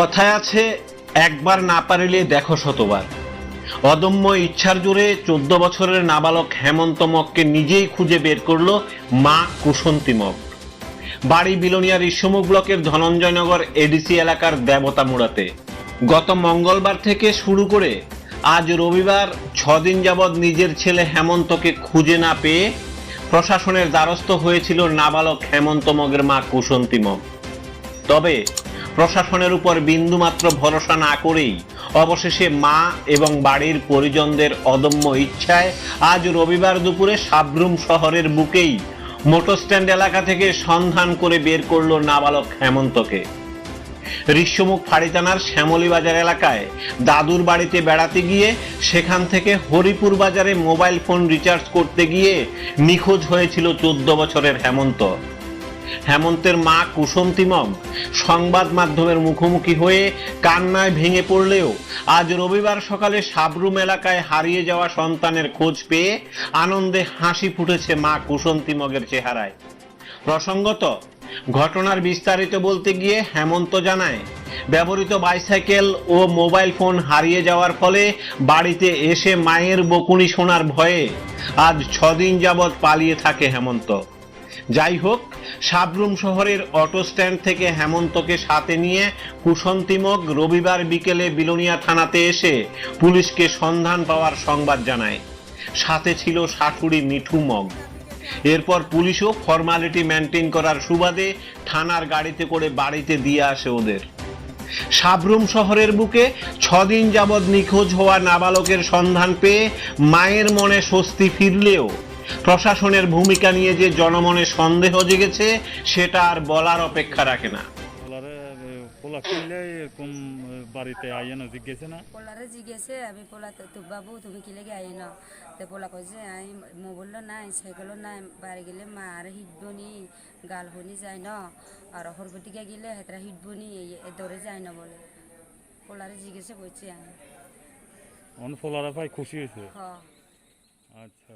কথায় আছে, একবার না পারিলে দেখো শতবার। অদম্য ইচ্ছার জোরে 14 বছরের নাবালক হেমন্ত মগকে নিজেই খুঁজে বের করলো মা কুসন্তী মগ। বাড়ি বিলোনিয়ার ইসমুখ ব্লকের ধনঞ্জয়নগর এডিসি এলাকার দেবতা মুড়াতে। গত মঙ্গলবার থেকে শুরু করে আজ রবিবার 6 দিন যাবৎ নিজের ছেলে হেমন্তকে খুঁজে না পেয়ে প্রশাসনের দ্বারস্থ হয়েছিল নাবালক হেমন্ত মগের মা কুসন্তী মগ। তবে প্রশাসনের উপর বিন্দুমাত্র ভরসা না করেই অবশেষে মা এবং বাড়ির পরিজনদের অদম্য ইচ্ছায় আজ রবিবার দুপুরে সাব্রুম শহরের বুকেই মোটর স্ট্যান্ড এলাকা থেকে সন্ধান করে বের করলো নাবালক হেমন্তকে। ঋষ্যমুখ ফাঁড়ি থানার শ্যামলী বাজার এলাকায় দাদুর বাড়িতে বেড়াতে গিয়ে সেখান থেকে হরিপুর বাজারে মোবাইল ফোন রিচার্জ করতে গিয়ে নিখোঁজ হয়েছিল 14 বছরের হেমন্ত। হেমন্তের মা কুসন্তী মগ সংবাদ মাধ্যমের মুখোমুখি হয়ে কান্নায় ভেঙে পড়লেও আজ রবিবার সকালে সাবরুম এলাকায় হারিয়ে যাওয়া সন্তানের খোঁজ পেয়ে আনন্দে হাসি ফুটেছে মা কুসন্তী মগের চেহারায়। প্রসঙ্গত, ঘটনার বিস্তারিত বলতে গিয়ে হেমন্ত জানায়, ব্যবহৃত বাইসাইকেল ও মোবাইল ফোন হারিয়ে যাওয়ার ফলে বাড়িতে এসে মায়ের বকুনি শোনার ভয়ে আজ 6 দিন যাবৎ পালিয়ে থাকে হেমন্ত। যাই হোক, সাবরুম শহরের অটো স্ট্যান্ড থেকে হেমন্তকে সাথে নিয়ে কুসন্তী মগ রবিবার বিকেলে বিলোনিয়া থানাতে এসে পুলিশকে সন্ধান পাওয়ার সংবাদ জানায়। সাথে ছিল শাশুড়ি মিঠু মগ। এরপর পুলিশও ফর্মালিটি মেনটেন করার সুবাদে থানার গাড়িতে করে বাড়িতে দিয়ে আসে ওদের। সাবরুম শহরের বুকে 6 দিন যাবৎ নিখোঁজ হওয়া নাবালকের সন্ধান পেয়ে মায়ের মনে স্বস্তি ফিরলেও প্রশাসনের ভূমিকা নিয়ে যে জনমনে সন্দেহ জেগেছে সেটা আর বলার অপেক্ষা রাখে না। পোলা কিনলে এরকম বাড়িতে আইয়ে না জিজ্ঞেসে না পোলারে জিজ্ঞেসে আমি পোলা তো বাবু তুমি কি লেগে আই না তো পোলা কইছে আই মোবাইল নাই সাইকেলও নাই বাড়ি গেলে মা আর হিটবনি গাল হনি যায় না আর হরবটিকা গেলে হেতরা হিটবনি দৌড়ে যায় না বলে পোলারে জিজ্ঞেসে কইছি আমি অন পোলারা ভাই খুশি হয়েছে। হ্যাঁ। আচ্ছা।